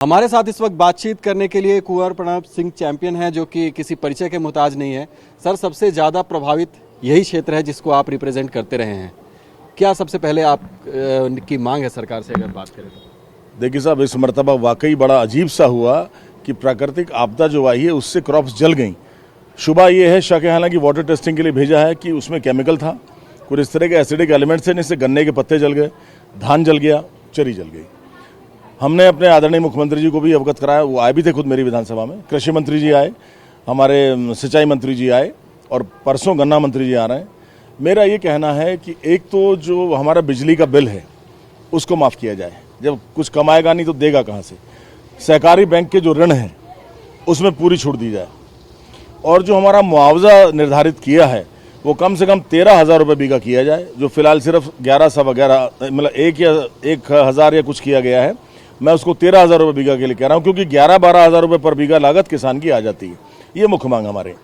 हमारे साथ इस वक्त बातचीत करने के लिए कुंवर प्रणब सिंह चैंपियन हैं, जो कि किसी परिचय के मुहताज नहीं है। सर, सबसे ज़्यादा प्रभावित यही क्षेत्र है जिसको आप रिप्रेजेंट करते रहे हैं। क्या सबसे पहले आप की मांग है सरकार से, अगर बात करें तो? देखिए साहब, इस मरतबा वाकई बड़ा अजीब सा हुआ कि प्राकृतिक आपदा जो आई है उससे क्रॉप्स जल गई। शुबा ये है, शक है हालांकि वाटर टेस्टिंग के लिए भेजा है, कि उसमें केमिकल था, कुछ इस तरह के एसिडिक एलिमेंट्स हैं जिससे गन्ने के पत्ते जल गए, धान जल गया, चरी जल गई। हमने अपने आदरणीय मुख्यमंत्री जी को भी अवगत कराया, वो आए भी थे खुद मेरी विधानसभा में। कृषि मंत्री जी आए, हमारे सिंचाई मंत्री जी आए, और परसों गन्ना मंत्री जी आ रहे हैं। मेरा ये कहना है कि एक तो जो हमारा बिजली का बिल है उसको माफ़ किया जाए। जब कुछ कमाएगा नहीं तो देगा कहाँ से। सहकारी बैंक के जो ऋण हैं उसमें पूरी छूट दी जाए, और जो हमारा मुआवजा निर्धारित किया है वो कम से कम 13,000 रुपये बीघा किया जाए, जो फिलहाल सिर्फ 1100 वगैरह, मतलब 1,000 या कुछ किया गया है। मैं उसको 13,000 रुपये बीघा के लिए कह रहा हूँ, क्योंकि 12-12,000 रुपये पर बीघा लागत किसान की आ जाती है। ये मुख्य मांग हमारे।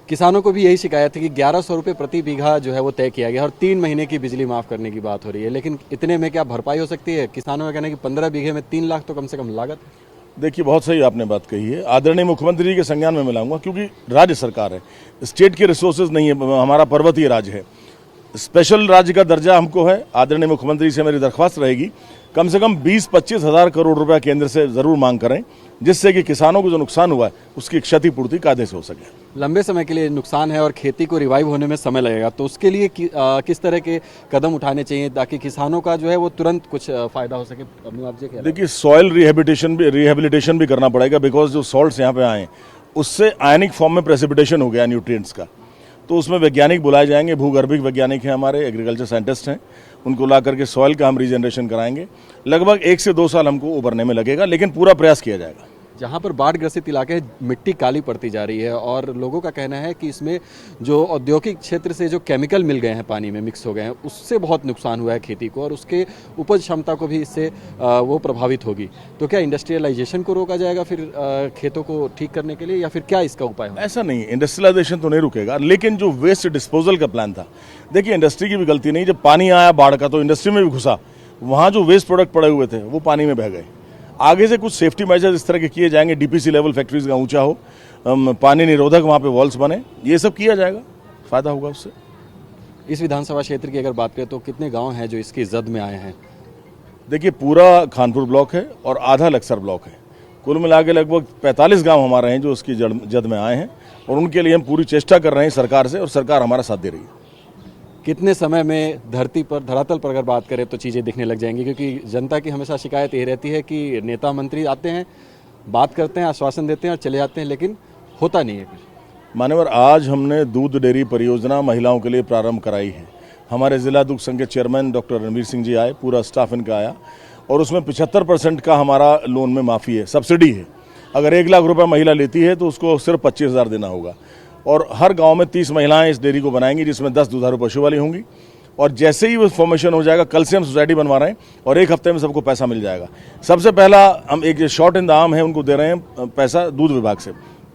किसानों को भी यही शिकायत है कि 1100 रुपये प्रति बीघा जो है वो तय किया गया, और 3 महीने की बिजली माफ़ करने की बात हो रही है। लेकिन इतने में क्या भरपाई हो सकती है? किसानों का कहना है कि 15 बीघे में 3 लाख तो कम से कम लागत है। देखिए, बहुत सही आपने बात कही है। आदरणीय मुख्यमंत्री जी के संज्ञान में मिलाऊंगा, क्योंकि राज्य सरकार है, स्टेट के रिसोर्सेज नहीं है, हमारा पर्वतीय राज्य है, स्पेशल राज्य का दर्जा हमको है। आदरणीय मुख्यमंत्री से मेरी दरख्वास्त रहेगी, कम से कम 20-25 हज़ार करोड़ रुपया केंद्र से जरूर मांग करें, जिससे कि किसानों को जो नुकसान हुआ है उसकी क्षतिपूर्ति कायदे से हो सके। लंबे समय के लिए नुकसान है और खेती को रिवाइव होने में समय लगेगा, तो उसके लिए किस तरह के कदम उठाने चाहिए ताकि किसानों का जो है वो तुरंत कुछ फायदा हो सके? मुआवजे के देखिए, सॉइल रिहेबिलिटेशन भी करना पड़ेगा, बिकॉज जो सॉल्ट्स यहाँ पे आए उससे आयनिक फॉर्म में प्रेसिपिटेशन हो गया न्यूट्रिएंट्स का। तो उसमें वैज्ञानिक बुलाए जाएंगे, भूगर्भिक वैज्ञानिक हैं हमारे, एग्रीकल्चर साइंटिस्ट हैं, उनको ला करके सॉइल का हम रीजनरेशन कराएंगे। लगभग 1 से 2 साल हमको उभरने में लगेगा, लेकिन पूरा प्रयास किया जाएगा। जहाँ पर बाढ़ ग्रसित इलाके हैं, मिट्टी काली पड़ती जा रही है, और लोगों का कहना है कि इसमें जो औद्योगिक क्षेत्र से जो केमिकल मिल गए हैं, पानी में मिक्स हो गए हैं, उससे बहुत नुकसान हुआ है खेती को, और उसके उपज क्षमता को भी इससे वो प्रभावित होगी। तो क्या इंडस्ट्रियलाइजेशन को रोका जाएगा फिर खेतों को ठीक करने के लिए, या फिर क्या इसका उपाय होगा? ऐसा नहीं, इंडस्ट्रियलाइजेशन तो नहीं रुकेगा, लेकिन जो वेस्ट डिस्पोजल का प्लान था, देखिए इंडस्ट्री की भी गलती नहीं। जब पानी आया बाढ़ का तो इंडस्ट्री में भी घुसा, वहाँ जो वेस्ट प्रोडक्ट पड़े हुए थे वो पानी में बह गए। आगे से कुछ सेफ्टी मेजर्स इस तरह के किए जाएंगे, डीपीसी लेवल फैक्ट्रीज का ऊंचा हो, पानी निरोधक वहाँ पे वॉल्स बने, ये सब किया जाएगा, फायदा होगा उससे। इस विधानसभा क्षेत्र की अगर बात करें तो कितने गांव हैं जो इसकी जद में आए हैं? देखिए, पूरा खानपुर ब्लॉक है और आधा लक्सर ब्लॉक है। कुल मिला के लगभग 45 गाँव हमारे हैं जो उसकी जद में आए हैं, और उनके लिए हम पूरी चेष्टा कर रहे हैं सरकार से, और सरकार हमारा साथ दे रही है। कितने समय में धरातल पर अगर बात करें तो चीज़ें दिखने लग जाएंगी? क्योंकि जनता की हमेशा शिकायत ये रहती है कि नेता मंत्री आते हैं, बात करते हैं, आश्वासन देते हैं और चले जाते हैं, लेकिन होता नहीं है कुछ। मान्यवर, आज हमने दूध डेयरी परियोजना महिलाओं के लिए प्रारंभ कराई है। हमारे जिला दुग्ध संघ के चेयरमैन डॉक्टर रणवीर सिंह जी आए, पूरा स्टाफ इनका आया, और उसमें 75% का हमारा लोन में माफ़ी है, सब्सिडी है। अगर 1 लाख रुपये महिला लेती है तो उसको सिर्फ 25,000 देना होगा, और हर गांव में 30 महिलाएं इस डेयरी को बनाएंगी, जिसमें 10 दुधारू पशु वाली होंगी। और जैसे ही वो फॉर्मेशन हो जाएगा, कल से हम सोसाइटी बनवा रहे हैं, और 1 हफ्ते में सबको पैसा मिल जाएगा। सबसे पहला हम एक शॉर्ट इन द आर्म है, उनको दे रहे हैं पैसा दूध विभाग से।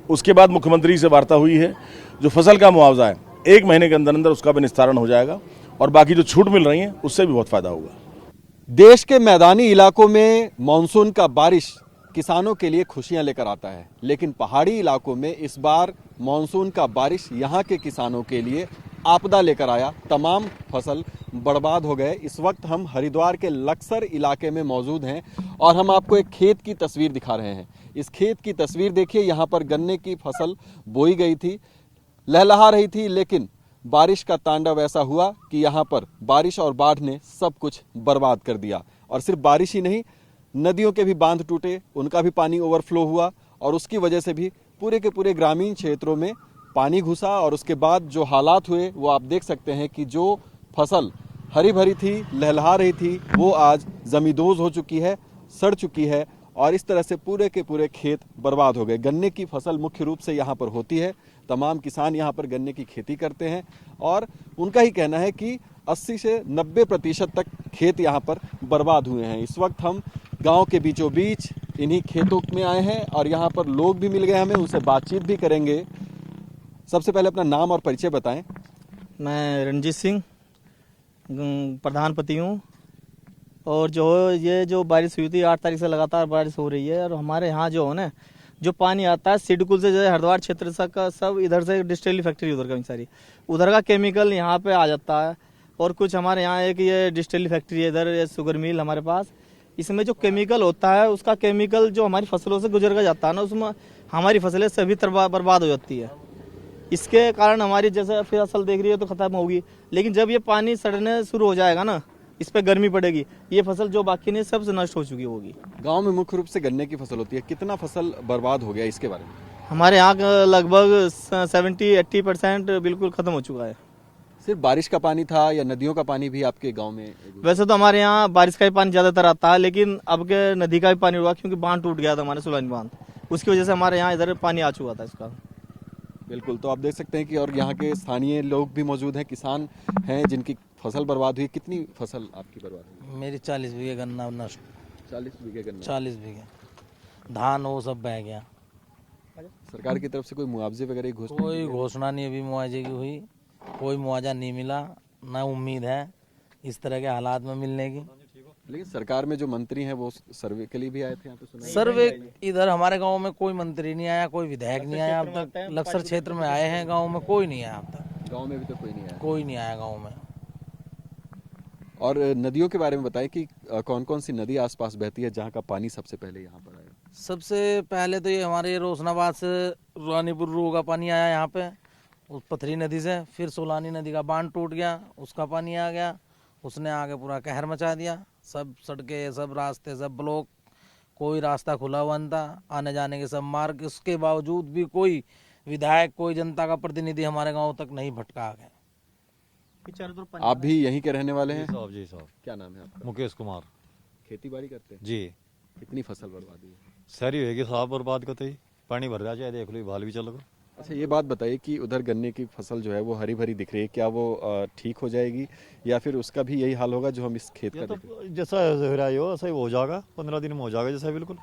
उसके बाद मुख्यमंत्री से वार्ता हुई है, जो फसल का मुआवजा है 1 महीने के अंदर अंदर उसका भी निस्तारण हो जाएगा, और बाकी जो छूट मिल रही है उससे भी बहुत फायदा होगा। देश के मैदानी इलाकों में मानसून का बारिश किसानों के लिए खुशियां लेकर आता है, लेकिन पहाड़ी इलाकों में इस बार मानसून का बारिश यहां के किसानों के लिए आपदा लेकर आया। तमाम फसल बर्बाद हो गए। इस वक्त हम हरिद्वार के लक्सर इलाके में मौजूद हैं, और हम आपको एक खेत की तस्वीर दिखा रहे हैं। इस खेत की तस्वीर देखिए, यहाँ पर गन्ने की फसल बोई गई थी, लहलहा रही थी, लेकिन बारिश का तांडव ऐसा हुआ कि यहाँ पर बारिश और बाढ़ ने सब कुछ बर्बाद कर दिया। और सिर्फ बारिश ही नहीं, नदियों के भी बांध टूटे, उनका भी पानी ओवरफ्लो हुआ, और उसकी वजह से भी पूरे के पूरे ग्रामीण क्षेत्रों में पानी घुसा। और उसके बाद जो हालात हुए वो आप देख सकते हैं कि जो फसल हरी भरी थी, लहलहा रही थी, वो आज जमींदोज हो चुकी है, सड़ चुकी है, और इस तरह से पूरे के पूरे खेत बर्बाद हो गए। गन्ने की फसल मुख्य रूप से यहाँ पर होती है, तमाम किसान यहाँ पर गन्ने की खेती करते हैं, और उनका ही कहना है कि 80 से 90% तक खेत यहाँ पर बर्बाद हुए हैं। इस वक्त हम गांव के बीचों बीच इन्हीं खेतों में आए हैं, और यहाँ पर लोग भी मिल गए हमें, उनसे बातचीत भी करेंगे। सबसे पहले अपना नाम और परिचय बताएं। मैं रणजीत सिंह, प्रधान पति हूँ और जो ये जो बारिश हुई थी 8 तारीख से लगातार बारिश हो रही है, और हमारे यहाँ जो है ना, जो पानी आता है सिडकुल से, जो है हरिद्वार क्षेत्र से का सब इधर से डिस्टिलरी फैक्ट्री उधर का सारी, उधर का केमिकल यहाँ पे आ जाता है। और कुछ हमारे यहाँ एक ये डिस्टिलरी फैक्ट्री है इधर, ये शुगर मिल हमारे पास, इसमें जो केमिकल होता है उसका केमिकल जो हमारी फसलों से गुजर कर जाता है ना, उसमें हमारी फसलें सभी बर्बाद हो जाती है। इसके कारण हमारी जैसे फसल देख रही है तो खत्म होगी, लेकिन जब ये पानी सड़ने शुरू हो जाएगा ना, इस पे गर्मी पड़ेगी, ये फसल जो बाकी नहीं सब नष्ट हो चुकी होगी। गांव में मुख्य रूप से गन्ने की फसल होती है, कितना फसल बर्बाद हो गया इसके बारे में? हमारे यहाँ का लगभग 70-80% बिल्कुल खत्म हो चुका है। सिर्फ बारिश का पानी था या नदियों का पानी भी आपके गांव में? वैसे तो हमारे यहाँ बारिश का ही पानी ज्यादातर आता है, लेकिन अब के नदी का भी पानी हुआ, क्योंकि बांध टूट गया था हमारे सुलानी बांध, उसकी वजह से हमारे यहाँ इधर पानी आ चुका था इसका। बिल्कुल, तो आप देख सकते हैं कि और यहाँ के स्थानीय लोग भी मौजूद हैं, किसान हैं जिनकी फसल बर्बाद हुई। कितनी फसल आपकी बर्बाद हुई? मेरी 40 बीघे गन्ना नष्ट। 40 बीघे गन्ना। 40 बीघे धान वो सब बह गया। सरकार की तरफ से कोई मुआवजे वगैरह की घोषणा? कोई घोषणा नहीं अभी मुआवजे की हुई, कोई मुआवजा नहीं मिला, ना उम्मीद है इस तरह के हालात में मिलने की। लेकिन सरकार में जो मंत्री हैं वो सर्वे के लिए भी आए थे यहाँ पे, सुना है? सर्वे इधर हमारे गांव में कोई मंत्री नहीं आया, कोई विधायक नहीं आया अब तक। लक्सर क्षेत्र में आए हैं, गांव में कोई नहीं आया अब तक। गांव में भी तो कोई नहीं आया? कोई नहीं आया गांव में। और नदियों के बारे में बताएं कि कौन कौन सी नदी आसपास बहती है जहाँ का पानी सबसे पहले यहाँ पर आया? सबसे पहले तो ये हमारे रोशनाबाद से रानीपुर रू का पानी आया यहाँ पे, उस पथरी नदी से। फिर सोलानी नदी का बांध टूट गया, उसका पानी आ गया, उसने आगे पूरा कहर मचा दिया। सब सड़कें, सब रास्ते, सब ब्लॉक, कोई रास्ता खुला हुआ नहीं था, आने जाने के सब मार्ग। इसके बावजूद भी कोई विधायक, कोई जनता का प्रतिनिधि हमारे गांव तक नहीं भटका आ गया। आप भी यहीं के रहने वाले हैं? साहब जी साहब। क्या नाम है आपका? मुकेश कुमार खेती बाड़ी करते हैं जी। कितनी फसल बर्बाद हुई है? सारी होगी साहब बर्बाद करते ही पानी भर जाए, देख लो भाल भी चलो। अच्छा, ये बात बताइए कि उधर गन्ने की फसल जो है वो हरी भरी दिख रही है, क्या वो ठीक हो जाएगी या फिर उसका भी यही हाल होगा जो हम इस खेत का तो देख रहे हैं? जैसा हो रहा है वैसा ही हो जाएगा, 15 दिन में हो जाएगा जैसा बिल्कुल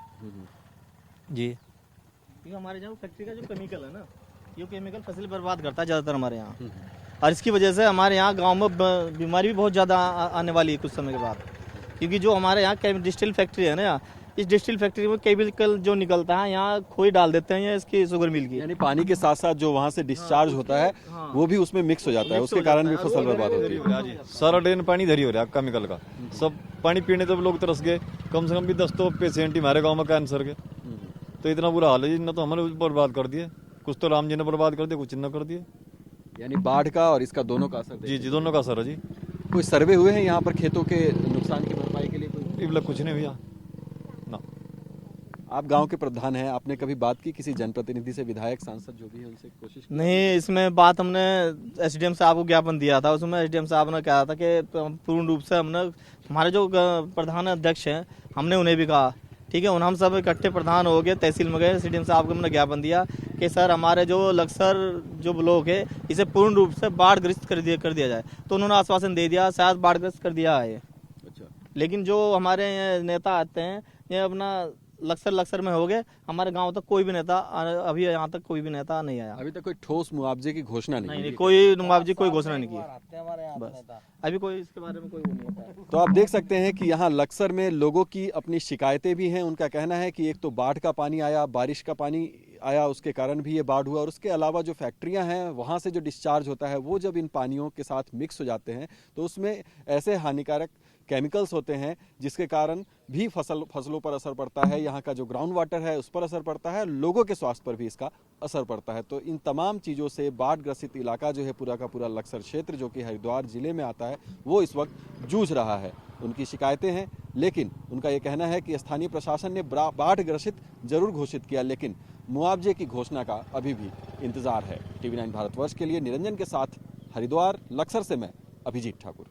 जी। क्योंकि हमारे यहाँ फैक्ट्री का जो केमिकल है ना, ये केमिकल फसल बर्बाद करता है ज़्यादातर हमारे यहाँ, और इसकी वजह से हमारे यहाँ गांव में बीमारी भी बहुत ज़्यादा आने वाली है कुछ समय के बाद। क्योंकि जो हमारे यहाँ डिस्टिल फैक्ट्री है ना, इस डिस्टिल फैक्ट्री में केमिकल जो निकलता है यहाँ खोई डाल देते हैं इसकी शुगर मिल की, यानी पानी के साथ साथ जो वहाँ से डिस्चार्ज होता है वो भी उसमें मिक्स हो जाता है, उसके कारण भी फसल बर्बाद होती है। सारा ड्रेन पानी धरी हो रहा है केमिकल का, सब पानी पीने तो लोग तरस गए। कम से कम भी 10 तो पेशेंट ही हमारे गाँव में कैंसर के, तो इतना बुरा हाल है जी। न तो हमने बर्बाद कर दिए, कुछ तो राम जी ने बर्बाद कर दिया, कुछ न कर दिए। यानी बाढ़ का और इसका दोनों का असर? जी जी, दोनों का असर है जी। कोई सर्वे हुए हैं यहाँ पर खेतों के नुकसान की भरपाई के लिए? कोई कुछ नहीं भैया ना। आप गांव के प्रधान हैं, आपने कभी बात की किसी जनप्रतिनिधि से, विधायक सांसद जो भी है उनसे कोशिश की? नहीं, इसमें बात हमने एसडीएम साहब को ज्ञापन दिया था, उसमें एसडीएम साहब ने कहा था कि पूर्ण रूप से हमने, हमारे जो प्रधान अध्यक्ष हैं हमने उन्हें भी कहा, ठीक है, उन हम सब इकट्ठे प्रधान हो गए, तहसील में गए, एसडीएम साहब को हमने ज्ञापन दिया कि सर हमारे जो लक्सर जो ब्लॉक है इसे पूर्ण रूप से बाढ़ ग्रस्त कर दिया जाए। तो उन्होंने आश्वासन दे दिया, शायद बाढ़ ग्रस्त कर दिया है। अच्छा। लेकिन जो हमारे नेता आते हैं ये अपना लक्सर में हो गए, हमारे गांव तक कोई भी नेता अभी यहाँ तक कोई भी नेता नहीं आया। अभी तक कोई ठोस मुआवजे की घोषणा नहीं नहीं, हुई। कोई मुआवजे कोई घोषणा नहीं की, बस अभी कोई इसके बारे में कोई वो नहीं होता। तो आप देख सकते हैं कि यहाँ लक्सर में लोगों की अपनी शिकायतें भी हैं। उनका कहना है कि एक तो बाढ़ का पानी आया, बारिश का पानी आया, उसके कारण भी ये बाढ़ हुआ, और उसके अलावा जो फैक्ट्रियां हैं वहाँ से जो डिस्चार्ज होता है वो जब इन पानियों के साथ मिक्स हो जाते हैं तो उसमें ऐसे हानिकारक केमिकल्स होते हैं जिसके कारण भी फसलों पर असर पड़ता है, यहाँ का जो ग्राउंड वाटर है उस पर असर पड़ता है, लोगों के स्वास्थ्य पर भी इसका असर पड़ता है। तो इन तमाम चीज़ों से बाढ़ ग्रसित इलाका जो है पूरा का पूरा लक्सर क्षेत्र जो कि हरिद्वार जिले में आता है वो इस वक्त जूझ रहा है। उनकी शिकायतें हैं, लेकिन उनका ये कहना है कि स्थानीय प्रशासन ने बाढ़ ग्रसित जरूर घोषित किया, लेकिन मुआवजे की घोषणा का अभी भी इंतजार है। TV9 भारतवर्ष के लिए निरंजन के साथ हरिद्वार लक्सर से मैं अभिजीत ठाकुर।